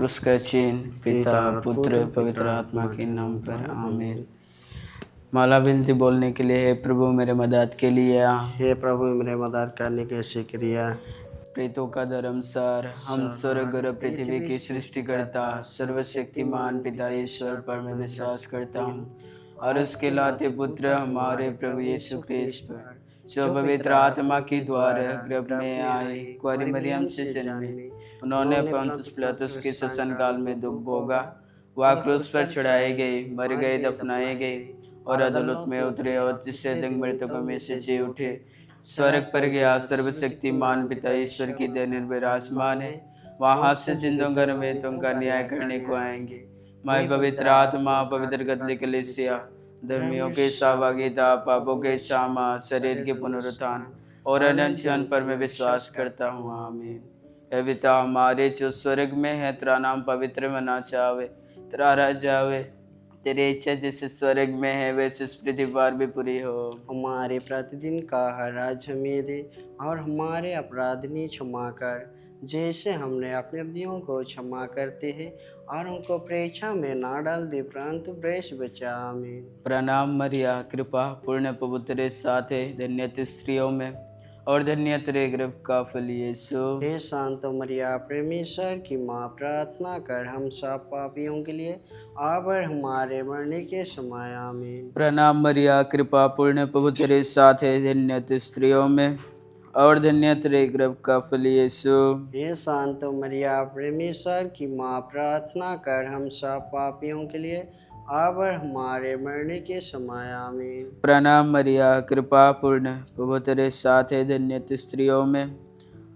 क्रूस का चिन्ह, पिता और पुत्र पवित्र आत्मा के नाम पर आमीन। माला विनती बोलने के लिए, हे प्रभु मेरे मदद के लिए आ। हे प्रभु मेरे मदद करने के शुक्रिया। प्रेतों का धर्मसार, हम स्वर्ग और पृथ्वी की सृष्टिकर्ता सर्वशक्तिमान पिता ईश्वर पर मैं विश्वास करता हूँ और उसके लाते पुत्र हमारे प्रभु यीशु क्रिस्त पर, जो पवित्र आत्मा के द्वारा गर्भ में आए, कुंवारी मरियम से जन्मे, उन्होंने पंतुस पिलातुस के शासन काल में दुख भोगा, वह क्रूस पर चढ़ाए गए, मर गए, दफनाए गए और अदालत में उतरे और तीसरे दिन मृतकों में से जी उठे, स्वर्ग पर गया, सर्वशक्तिमान पिता ईश्वर की देह निर्विराजमान है, वहां से जिंदों घर में तुमका न्याय करने को आएंगे। मैं पवित्र आत्मा, पवित्र कत्ले कलीसिया, धर्मियों के सहभागिता, पापों के क्षमा, शरीर के पुनरुत्थान और अनंत जीवन पर मैं विश्वास करता हूँ। आमीन। हे पिता हमारे जो स्वर्ग में है, तेरा नाम पवित्र मना जावे, तेरा राज्य आवे, तेरी इच्छा जैसे स्वर्ग में है वैसे इस पृथ्वी पर भी पूरी हो। हमारे प्रतिदिन का हर आज हमें दे और हमारे अपराध नहीं क्षमा कर, जैसे हमने अपने अपराधियों को क्षमा करते हैं, और उनको परीक्षा में ना डाल दे परंतु ब्रेश बचा। आमीन। प्रणाम मरिया, कृपा पूर्ण प्रभु तेरे साथ है, धन्य तू स्त्रियों में और धन्य तेरे गर्भ का फल यीशु। हे शांत मरिया, परमेश्वर की माँ, प्रार्थना कर हम सब पापियों के लिए अब और हमारे मरने के समय। आमीन। प्रणाम मरिया, कृपा पूर्ण प्रभु तेरे साथ है, धन्य तू स्त्रियों में और धन्य तेरे गर्भ का फल यीशु। हे शांत मरिया, परमेश्वर की माँ, प्रार्थना कर हम सब पापियों के लिए अब और हमारे मरने के समय। आमीन। प्रणाम मरिया, कृपा पूर्ण प्रभु तेरे साथ है, धन्य तू स्त्रियों में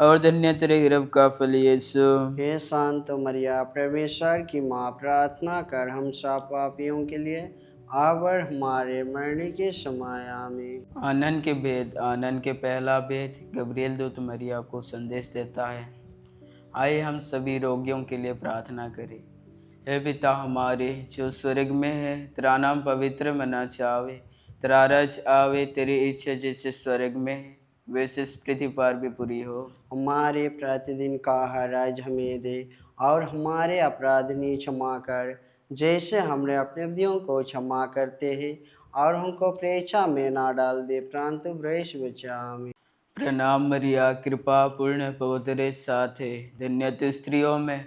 और धन्य तेरे गर्भ का फल यीशु। हे शांत मरिया, परमेश्वर की माँ, प्रार्थना कर हम सब पापियों के लिए अब और हमारे मरने के समय। आमीन। आनंद के भेद। आनंद के पहला भेद, गब्रियल दूत मरिया को संदेश देता है। आइए हम सभी रोगियों के लिए प्रार्थना करें। हे पिता हमारे जो स्वर्ग में है, तेरा नाम पवित्र मना जावे, तेरा राज्य आवे, तेरी इच्छा जैसे स्वर्ग में है वैसे इस पृथ्वी पर भी पूरी हो। हमारे प्रतिदिन का हर आज हमें दे और हमारे अपराध नहीं क्षमा कर, जैसे हमने अपने अपराधियों को क्षमा करते हैं, और हमको परीक्षा में ना डाल दे परंतु ब्रेश बचा। आमीन। प्रणाम मरिया, कृपा पूर्ण प्रभु तेरे साथ है, धन्य तू स्त्रियों में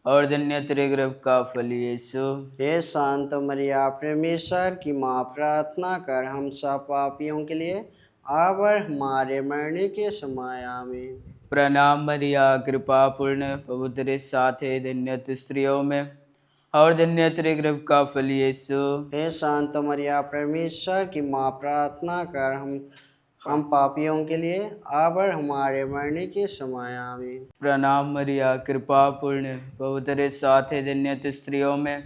और धन्य तेरे गर्भ का फल यीशु। हे शांत मरिया, परमेश्वर की माँ, प्रार्थना कर हम सब पापियों के लिए अब और हमारे मरने के समय। आमीन। प्रणाम मरिया, कृपा पूर्ण प्रभु तेरे साथ है, धन्य तू स्त्रियों में और धन्य तेरे गर्भ का फल यीशु। हे शांत मरिया, परमेश्वर की माँ, प्रार्थना कर हम पापियों के लिए अब और हमारे मरने के समय। आमीन। प्रणाम मरिया, कृपा पूर्ण प्रभु तेरे साथ है, धन्य तू स्त्रियों में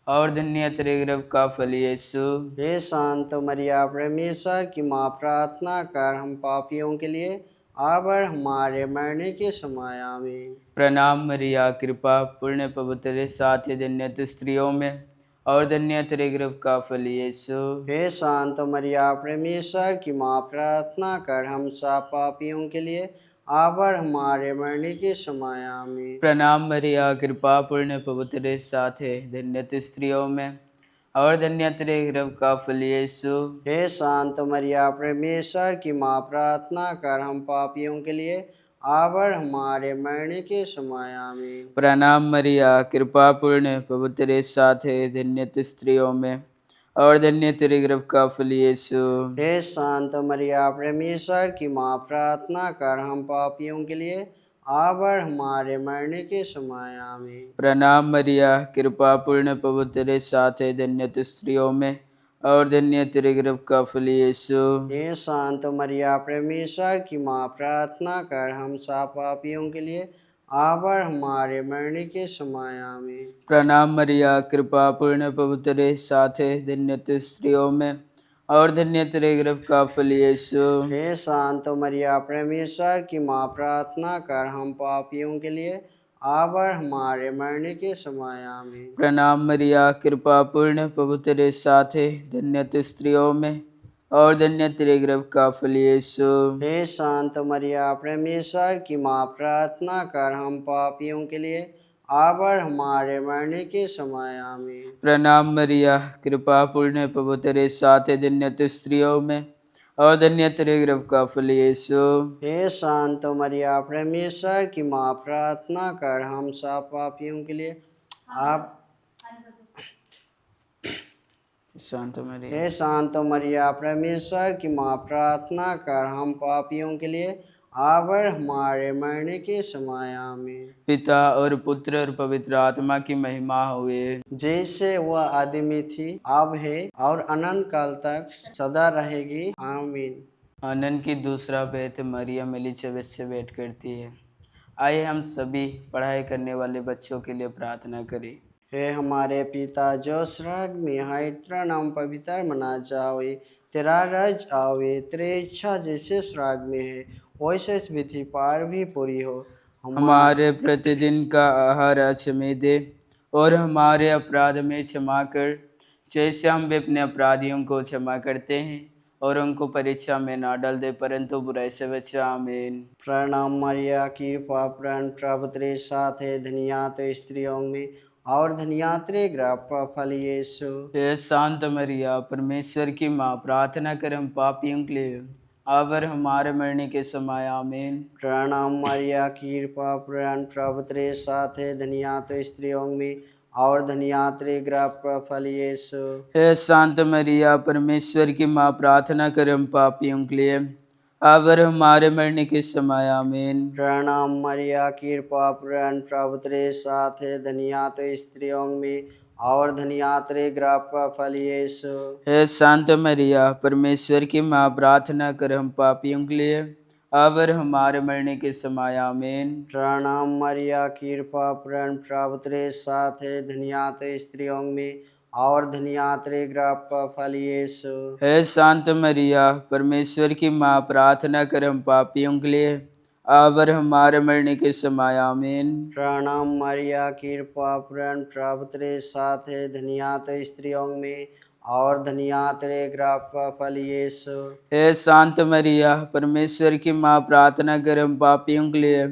और धन्य तेरे गर्भ का फल यीशु। हे शांत मरिया, परमेश्वर की माँ, प्रार्थना कर हम पापियों के लिए अब और हमारे मरने के समय। आमीन। प्रणाम मरिया, कृपा पूर्ण प्रभु तेरे साथ है, धन्य तू स्त्रियों में और धन्य तेरे गर्भ का फल यीशु। हे शांत मरिया, परमेश्वर की माँ, प्रार्थना कर हम सब पापियों के लिए अब और हमारे मरने के समय। आमीन। प्रणाम मरिया, कृपा पूर्ण प्रभु तेरे साथ है, धन्य तू स्त्रियों में और धन्य तेरे गर्भ का फल यीशु। हे शांत मरिया, परमेश्वर की माँ, प्रार्थना कर हम पापियों के लिए अब और हमारे मरने के समय। आमीन। प्रणाम मरिया, कृपा पूर्ण प्रभु तेरे साथ है, धन्य तू स्त्रियों में और धन्य तेरे गर्भ का फल यीशु। हे शांत मरिया, परमेश्वर की माँ, प्रार्थना कर हम पापियों के लिए अब और हमारे मरने के समय। आमीन। प्रणाम मरिया, कृपा पूर्ण प्रभु तेरे साथ है, धन्य तू स्त्रियों में और धन्य तेरे गर्भ का फल यीशु। हे शांत मरिया, परमेश्वर की माँ, प्रार्थना कर हम सब पापियों के लिए अब और हमारे मरने के समय। आमीन। प्रणाम मरिया, कृपा पूर्ण प्रभु तेरे साथ है, धन्य तू स्त्रियों में और धन्य तेरे गर्भ का फल यीशु। हे शांत मरिया, परमेश्वर की माँ, प्रार्थना कर हम पापियों के लिए अब और हमारे मरने के समय। आमीन। प्रणाम मरिया, कृपा पूर्ण प्रभु तेरे साथ है, धन्य तू स्त्रियों में और धन्य तेरे गर्भ का फल यीशु। हे शांत मरिया, परमेश्वर की माँ, प्रार्थना कर हम पापियों के लिए अब और हमारे मरने के समय आमीन। प्रणाम मरिया, कृपा पूर्ण प्रभु तेरे साथ है, धन्य तू स्त्रियों में और धन्य तेरे गर्भ का फल यीशु। हे शांत मरिया, परमेश्वर की माँ, प्रार्थना कर हम सब पापियों के लिए आप। शांत मरिया, हे शांत मरिया, परमेश्वर की माँ, प्रार्थना कर हम पापियों के लिए अब और हमारे मरने के समय आमीन। पिता और पुत्र और पवित्र आत्मा की महिमा हुए। जैसे वह आदमी थी, अब है और अनंत काल तक सदा रहेगी, आमीन। आनंद की दूसरा भेद मरियम एलिजाबेथ से भेंट करती है। आइए हम सभी पढ़ाई करने वाले बच्चों के लिए प्रार्थना करें। हे हमारे पिता जो स्वर्ग में है, तेरा नाम पवित्र मना जावे, तेरा राज आवे, तेरी इच्छा जैसे स्वर्ग में है वैसे इस पृथ्वी पर भी पूरी हो। हमारे प्रतिदिन का आहार आज हमें दे और हमारे अपराध में क्षमा कर, जैसे हम भी अपने अपराधियों को क्षमा करते हैं, और उनको परीक्षा में ना डाल दे परंतु बुराई से बचा। आमीन। प्रणाम मरिया, कृपा पूर्ण प्रभु तेरे साथ है, धन्य तो स्त्रियों में और धन्य तेरे गर्भ का फल यीशु। हे शांत मरिया, परमेश्वर की माँ, प्रार्थना कर हम पापियों के लिए अब और हमारे मरने के समय। आमीन। प्रणाम मरिया, कृपा पूर्ण प्रभु तेरे साथ है, धन्य तो स्त्रियों में और धन्य तेरे गर्भ का फल यीशु। हे शांत मरिया, परमेश्वर की माँ, प्रार्थना कर हम पापियों के लिए अब और हमारे मरने के समय। आमीन। प्रणाम मरिया, कृपा पूर्ण प्रभु तेरे साथ है, धन्य तो स्त्रियों में और धन्य तेरे गर्भ का फल यीशु। हे शांत मरिया, परमेश्वर की माँ, प्रार्थना कर हम पापियों के लिए अब और हमारे मरने के समय। आमीन। प्रणाम मरिया, कृपा पूर्ण प्रभु तेरे साथ है, धन्य तो स्त्रियों में और धन्य तेरे गर्भ का फल यीशु। हे शांत मरिया, परमेश्वर की माँ, प्रार्थना कर हम पापियों के लिए अब और हमारे मरने के समय। आमीन। प्रणाम मरिया, कृपा पूर्ण प्रभु तेरे साथ है, धन्य तो स्त्रियों में और धन्य तेरे गर्भ का फल यीशु। हे शांत मरिया, परमेश्वर की माँ, प्रार्थना कर हम पापियों के लिए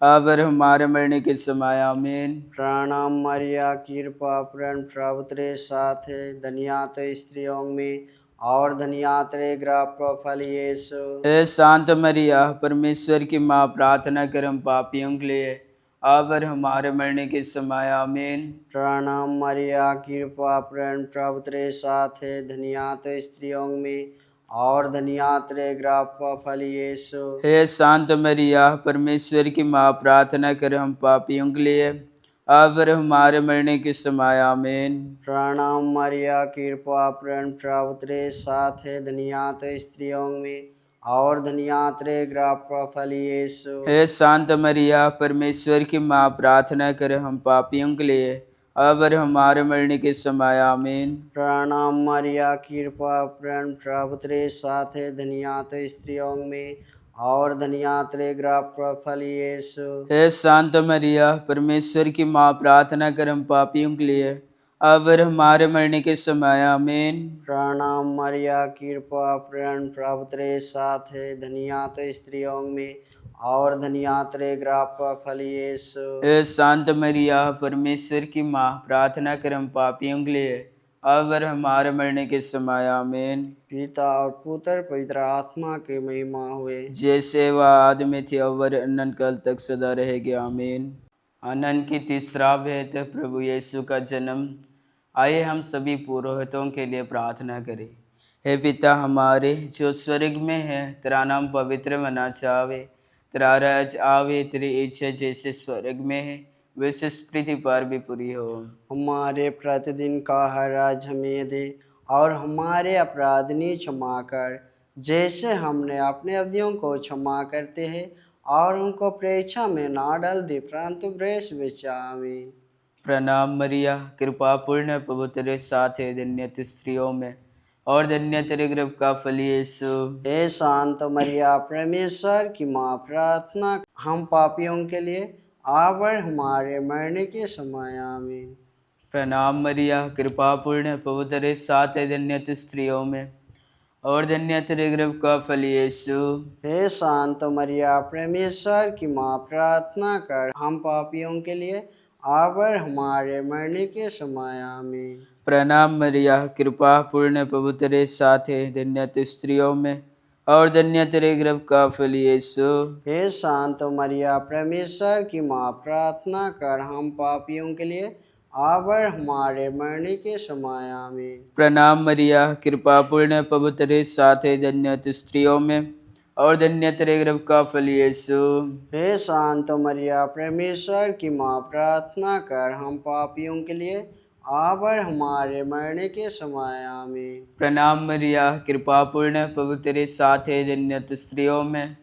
अब और हमारे मरने के समय। आमीन। प्रणाम मरिया, कृपा पूर्ण प्रभु तेरे साथ है, धन्य तो स्त्रियों में और धन्य तेरे गर्भ का फल यीशु। हे शांत मरिया, परमेश्वर की माँ, प्रार्थना कर हम पापियों के लिए अब और हमारे मरने के समय। आमीन। प्रणाम मरिया, कृपा पूर्ण प्रभु तेरे साथ है, धन्य तो स्त्रियों में और धन्य तेरे गर्भ का फल यीशु। हे शांत मरिया, परमेश्वर की माँ, प्रार्थना कर हम पापियों के लिए अब और हमारे मरने के समय। आमीन। प्रणाम मरिया, कृपा पूर्ण प्रभु तेरे साथ है, धन्य तो स्त्रियों में और धन्य तेरे गर्भ का फल यीशु। हे शांत मरिया, परमेश्वर की माँ, प्रार्थना कर हम पापियों के लिए अब और हमारे मरने के समय। आमीन। प्रणाम मरिया, कृपा पूर्ण प्रभु तेरे साथ है, धन्य तो स्त्रियों में और धन्य तेरे गर्भ का फल यीशु। हे शांत मरिया, परमेश्वर की माँ, प्रार्थना कर हम पापियों के लिए अब और हमारे मरने के समय। आमीन। प्रणाम मरिया, कृपा पूर्ण प्रभु तेरे साथ है, धन्य तो स्त्रियों में और धन्य तेरे गर्भ का फल यीशु। हे शांत मरिया, परमेश्वर की माँ, प्रार्थना कर हम पापियों के लिए अब और हमारे मरने के समय। आमीन। पिता और पुत्र पवित्र आत्मा के महिमा हुए। जैसे वह आदि में थी अवर अनंत काल तक सदा रहेगी। आमीन। अनंत की तीसरा भेद प्रभु यीशु का जन्म। आइए हम सभी पुरोहितों के लिए प्रार्थना करें। हे पिता हमारे जो स्वर्ग में है, तेरा नाम पवित्र मना जावे, तेरा राज आवे, तेरी इच्छा जैसे स्वर्ग में है वैसे इस पृथ्वी पर भी पूरी हो। हमारे प्रतिदिन का हर आज हमें दे और हमारे अपराध नहीं क्षमा कर, जैसे हमने अपने अपराधियों को क्षमा करते हैं, और उनको परीक्षा में ना डाल दे परंतु बुराई से बचा। आमीन। प्रणाम मरिया, कृपा पूर्ण प्रभु तेरे साथ है, धन्य तू स्त्रियों में और धन्य तेरे गर्भ का फल यीशु। हे शांत मरिया, परमेश्वर की माँ, प्रार्थना हम पापियों के लिए अब और हमारे मरने के समय। आमीन। प्रणाम मरिया, कृपा पूर्ण प्रभु तेरे साथ है, धन्य तू स्त्रियों में और धन्य तेरे गर्भ का फल यीशु। हे शांत मरिया, परमेश्वर की माँ, प्रार्थना कर हम पापियों के लिए और हमारे मरने के समय आमीन। प्रणाम मरिया, कृपा पूर्ण प्रभु तेरे साथ है, धन्य तू स्त्रियों में और धन्य तेरे गर्भ का फल यीशु। हे शांत मरिया, परमेश्वर की माँ, प्रार्थना कर हम पापियों के लिए और हमारे मरने के समय आमीन। प्रणाम मरिया, कृपा पूर्ण प्रभु तेरे साथ है, धन्य तू स्त्रियों में और धन्य तेरे गर्भ का फल यीशु। हे शांत मरिया, परमेश्वर की माँ, प्रार्थना कर हम पापियों के लिए और हमारे मरने के समय आमीन। प्रणाम मरिया, कृपा पूर्ण प्रभु तेरे साथ है, धन्य तू स्त्रियों में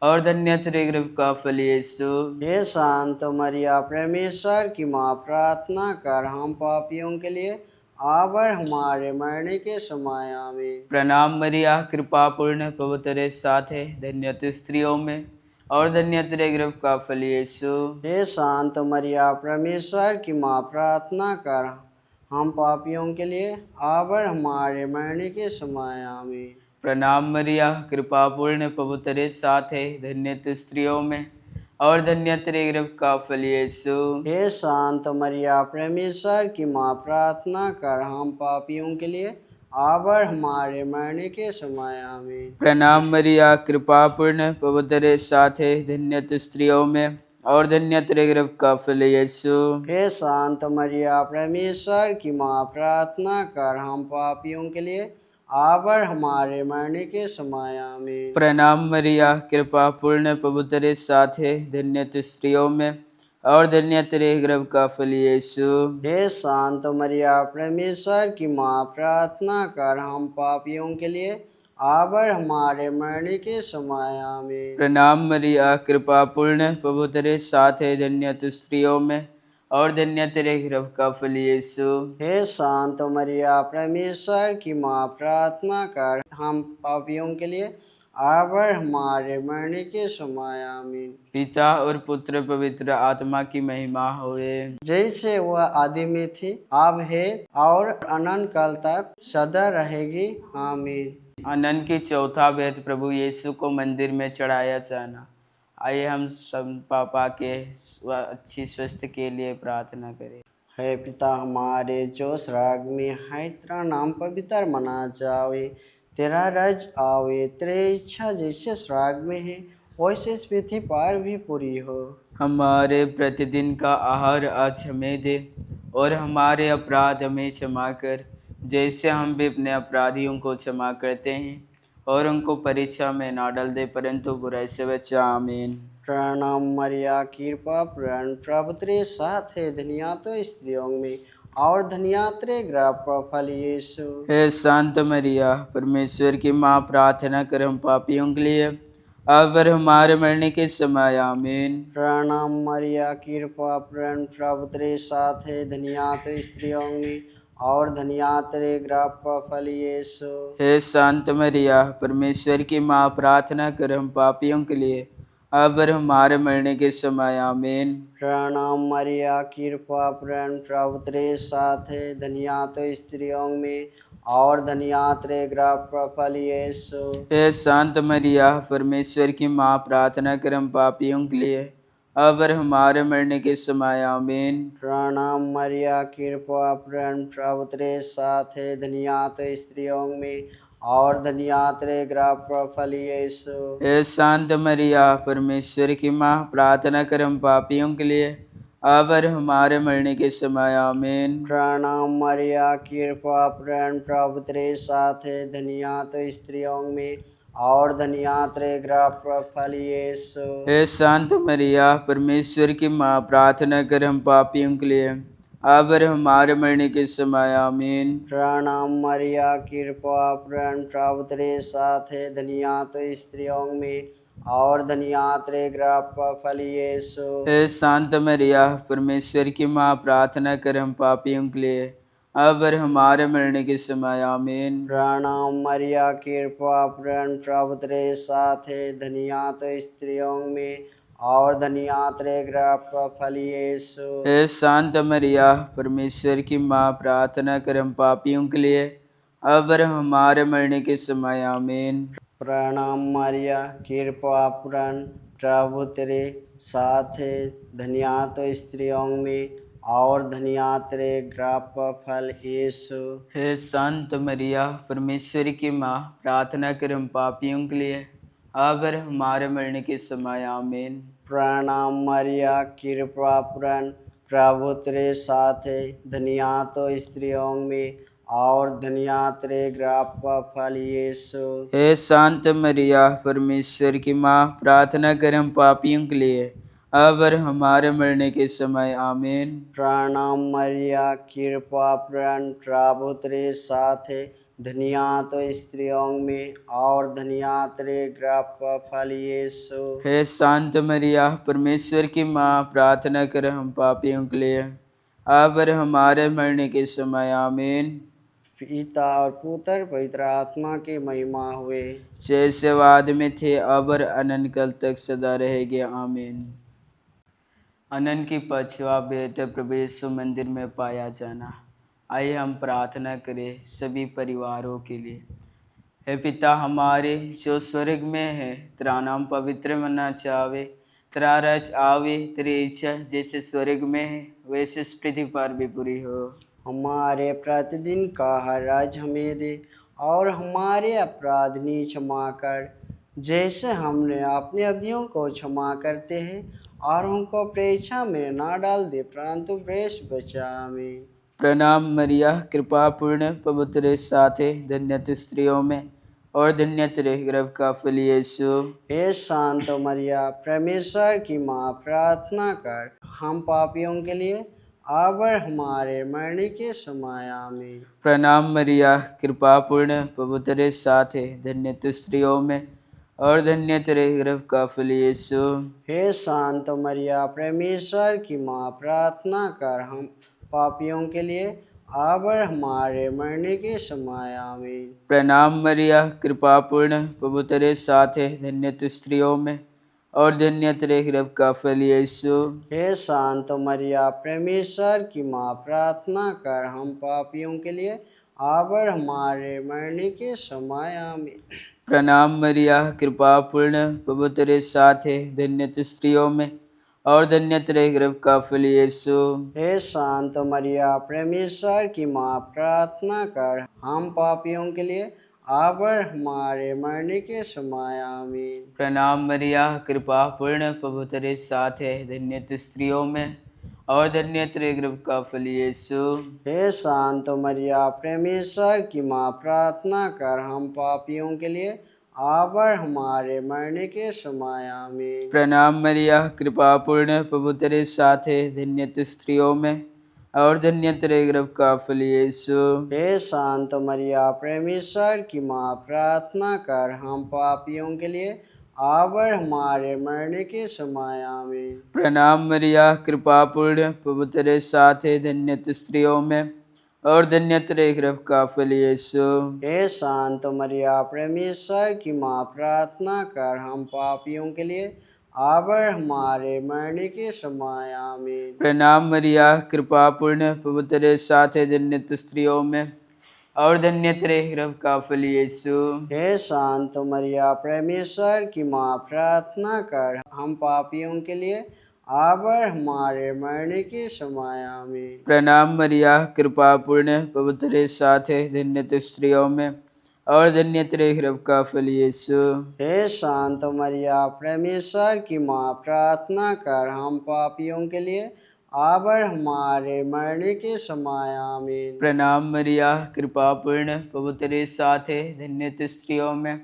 और धन्य तेरे गर्भ का फल यीशु। हे शांत मरिया, परमेश्वर की माँ, प्रार्थना कर हम पापियों के लिए और हमारे मरने के समय आमीन। प्रणाम मरिया, कृपा पूर्ण प्रभु तेरे साथ है, धन्य तू स्त्रियों में और धन्य तेरे गर्भ का फल यीशु। हे शांत मरिया, परमेश्वर की माँ, प्रार्थना कर हम पापियों के लिए और हमारे मरने के समय आमीन। प्रणाम मरिया, कृपा पूर्ण प्रभु तेरे साथ है, धन्य तू स्त्रियों में और धन्य तेरे गर्भ का फल यीशु। हे शांत मरिया, परमेश्वर की माँ, प्रार्थना कर हम पापियों के लिए और हमारे मरने के समय आमीन। प्रणाम मरिया, कृपा पूर्ण प्रभु तेरे साथ है, धन्य तू स्त्रियों में और धन्य तेरे गर्भ का फल यीशु। हे शांत मरिया, परमेश्वर की माँ, प्रार्थना कर हम पापियों के लिए और हमारे मरने के समय आमीन। प्रणाम मरिया, कृपा पूर्ण प्रभु तेरे साथ है, धन्य तू स्त्रियों में और धन्य तेरे गर्भ का फल यीशु। हे शांत मरिया, परमेश्वर की माँ, प्रार्थना कर हम पापियों के लिए और हमारे मरने के समय आमीन। प्रणाम मरिया, कृपा पूर्ण प्रभु तेरे साथ है, धन्य तू स्त्रियों में और धन्य तेरे गर्भ का फल यीशु। हे शांत मरिया, परमेश्वर की माँ, प्रार्थना कर हम पापियों के लिए और हमारे मरने के समय आमीन। पिता और पुत्र पवित्र आत्मा की महिमा होए। जैसे वह आदि में थी, अब है और अनंत काल तक सदा रहेगी, आमीन। अनंत की चौथा वेद प्रभु यीशु को मंदिर में चढ़ाया जाना। आइए हम सब पापा के अच्छी स्वास्थ्य के लिए प्रार्थना करें। हे पिता हमारे जो स्वर्ग में है, तेरा नाम पवित्र मना जावे, तेरा राज आवे, तेरी इच्छा जैसे स्वर्ग में है वैसे इस पृथ्वी पर भी पूरी हो। हमारे प्रतिदिन का आहार आज हमें दे और हमारे अपराध हमें क्षमा कर, जैसे हम भी अपने अपराधियों को क्षमा करते हैं, और उनको परीक्षा में ना डाल दे परंतु बुराई से बचा। आमीन। प्रणाम मरिया, कृपा पूर्ण प्रभु तेरे साथ है, धन्य तो स्त्रियों में और धन्य तेरे गर्भ का फल यीशु। हे शांत मरिया, परमेश्वर की माँ, प्रार्थना कर हम पापियों के लिए अब और हमारे मरने के समय। आमीन। प्रणाम मरिया, कृपा पूर्ण प्रभु तेरे साथ है, धन्य तो स्त्रियों में और धन्य तेरे गर्भ का फल यीशु। हे शांत मरिया, परमेश्वर की माँ, प्रार्थना कर हम पापियों के लिए अब और हमारे मरने के समय। आमीन। प्रणाम मरिया, कृपा पूर्ण प्रभु तेरे साथ है, धन्य तो स्त्रियों में और धन्य तेरे गर्भ का फल यीशु। हे शांत मरिया, परमेश्वर की माँ, प्रार्थना कर हम पापियों के लिए अब और हमारे मरने के समय। आमीन। प्रणाम मरिया, कृपा पूर्ण प्रभु तेरे साथ है, धन्य तो स्त्रियों में और धन्य तेरे गर्भ का फल यीशु। हे शांत मरिया, परमेश्वर की माँ, प्रार्थना कर हम पापियों के लिए अब और हमारे मरने के समय। आमीन। प्रणाम मरिया, कृपा पूर्ण प्रभु तेरे साथ है, धन्य तो स्त्रियों में और धन्य तेरे गर्भ का फल यीशु। हे शांत मरिया, परमेश्वर की माँ, प्रार्थना कर हम पापियों के लिए अब और हमारे मरने के समय। आमीन। प्रणाम मरिया, कृपा पूर्ण प्रभु तेरे साथ है, धन्य तो स्त्रियों में और धन्य तेरे गर्भ का फल यीशु। हे शांत मरिया, परमेश्वर की माँ, प्रार्थना कर हम पापियों के लिए अब और हमारे मरने के समय। आमीन। प्रणाम मरिया, कृपा पूर्ण प्रभु तेरे साथ है, धन्य तो स्त्रियों में और धन्य तेरे गर्भ का फल यीशु। हे शांत मरिया, परमेश्वर की माँ, प्रार्थना कर हम पापियों के लिए अब और हमारे मरने के समय। आमीन। प्रणाम मरिया, कृपा पूर्ण प्रभु तेरे साथ है, धन्य तो स्त्रियों में और धन्य तेरे गर्भ का फल यीशु। हे संत मरिया, परमेश्वर की माँ, प्रार्थना कर हम पापियों के लिए, अब और हमारे मरने के समय आमीन। प्रणाम मरिया, कृपा पूर्ण, प्रभु तेरे साथ है, धन्य तो स्त्रियों में और धन्य तेरे गर्भ का फल यीशु। हे संत मरिया, परमेश्वर की माँ, प्रार्थना कर हम पापियों के लिए, अब और हमारे मरने के समय आमीन। प्रणाम मरिया, कृपा पूर्ण, प्रभु तेरे साथ है, धन्य तो स्त्रियों में और धन्य तेरे गर्भ का फल यीशु। हे संत मरिया, परमेश्वर की माँ, प्रार्थना कर हम पापियों के लिए, अब और हमारे मरने के समय आमीन। पिता और पुत्र पवित्र आत्मा की महिमा हुए। जैसे वाद में थे, अब और अनंत काल तक सदा रहेंगे आमीन। अनंत की पांचवा बेहतर प्रभु यीशु मंदिर में पाया जाना। आइए हम प्रार्थना करें सभी परिवारों के लिए। हे पिता हमारे जो स्वर्ग में है, तेरा नाम पवित्र मना चावे, तेरा राज आवे, तेरी इच्छा जैसे स्वर्ग में है वैसे इस पृथ्वी पर भी पूरी हो। हमारे प्रतिदिन का हर राज हमें दे और हमारे अपराध नहीं क्षमा कर, जैसे हमने अपने अपराधियों को क्षमा करते हैं, और हमको परीक्षा में ना डाल दे परंतु प्रेस बचा हमें। प्रणाम मरिया, कृपा पूर्ण, प्रभु तेरे साथ है, धन्य तू स्त्रियों में और धन्य तेरे गर्भ का फल यीशु। हे शांत मरिया, परमेश्वर की माँ, प्रार्थना कर हम पापियों के लिए अब और हमारे मरने के समय आमीन। प्रणाम मरिया, कृपा पूर्ण, प्रभु तेरे साथ है, धन्य तू स्त्रियों में और धन्य तेरे गर्भ का फल यीशु। हे शांत मरिया, परमेश्वर की माँ, प्रार्थना कर हम पापियों के लिए अब और हमारे मरने के समय आमीन। प्रणाम मरिया, कृपा पूर्ण, प्रभु तेरे साथ है, धन्य तू स्त्रियों में और धन्य तेरे गर्भ का फल यीशु। हे शांत मरिया, परमेश्वर की माँ, प्रार्थना कर हम पापियों के लिए अब और हमारे मरने के समय आमीन। प्रणाम मरिया, कृपा पूर्ण, प्रभु तेरे साथ है, धन्य तू स्त्रियों में और धन्य तेरे गर्भ का फल यीशु। हे शांत मरिया, परमेश्वर की माँ, प्रार्थना कर हम पापियों के लिए अब और हमारे मरने के समय आमीन। प्रणाम मरिया, कृपा पूर्ण, प्रभु तेरे साथ है, धन्य तू स्त्रियों में और धन्य तेरे गर्भ का फल यीशु। हे शांत मरिया, परमेश्वर की माँ, प्रार्थना कर हम पापियों के लिए अब और हमारे मरने के समय आमीन। प्रणाम मरिया, कृपा पूर्ण, प्रभु तेरे साथ है, धन्य तू स्त्रियों में और धन्य तेरे गर्भ का फल यीशु। हे शांत मरिया, परमेश्वर की माँ, प्रार्थना कर हम पापियों के लिए अब और हमारे मरने के समय आमीन। प्रणाम मरिया, कृपा पूर्ण, प्रभु तेरे साथ है, धन्य तू स्त्रियों में और धन्य तेरे गर्भ का फल यीशु। हे शांत मरिया, परमेश्वर की माँ, प्रार्थना कर हम पापियों के लिए अब और हमारे मरने के समय आमीन। प्रणाम मरिया, कृपा पूर्ण, प्रभु तेरे साथ है, धन्य तू स्त्रियों में और धन्य तेरे गर्भ का फल यीशु। हे शांत मरिया, परमेश्वर की माँ, प्रार्थना कर हम पापियों के लिए अब और हमारे मरने के समय आमीन। प्रणाम मरिया, कृपा पूर्ण, प्रभु तेरे साथ है, धन्य तू स्त्रियों में और धन्य तेरे गर्भ का फल यीशु। हे शांत मरिया, परमेश्वर की माँ, प्रार्थना कर हम पापियों के लिए अब और हमारे मरने के समय आमीन। प्रणाम मरिया, कृपा पूर्ण, प्रभु तेरे साथ है, धन्य तू स्त्रियों में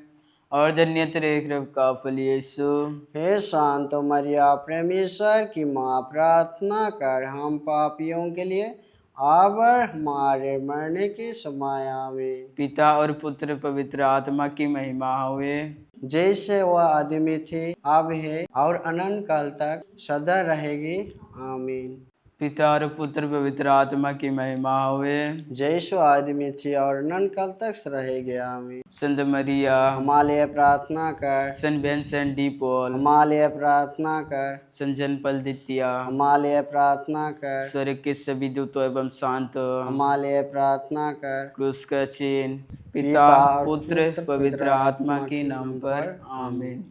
और धन्य तेरे गर्भ का फल यीशु। हे शांत मरिया, परमेश्वर की माँ, प्रार्थना कर हम पापियों के लिए अब और हमारे मरने के समय आमीन। पिता और पुत्र पवित्र आत्मा की महिमा हुए। जैसे वह आदमी थे, अब है और अनंत काल तक सदा रहेगी आमीन। पिता और पुत्र पवित्र आत्मा की महिमा हुए। जैसो आदमी थी और अनंत काल तक रहेगी आमीन। संत मरिया, हमारे लिए प्रार्थना कर। सन बेंसन डी पॉल, हमारे लिए प्रार्थना कर। सन जनपल दित्या, हमारे लिए प्रार्थना कर। स्वर्ग के सभी दूतों एवं शांत, हमारे लिए प्रार्थना कर। क्रूस का चिन्ह, पिता पिता और पुत्र पवित्र आत्मा के नाम पर आमीन। आमीन।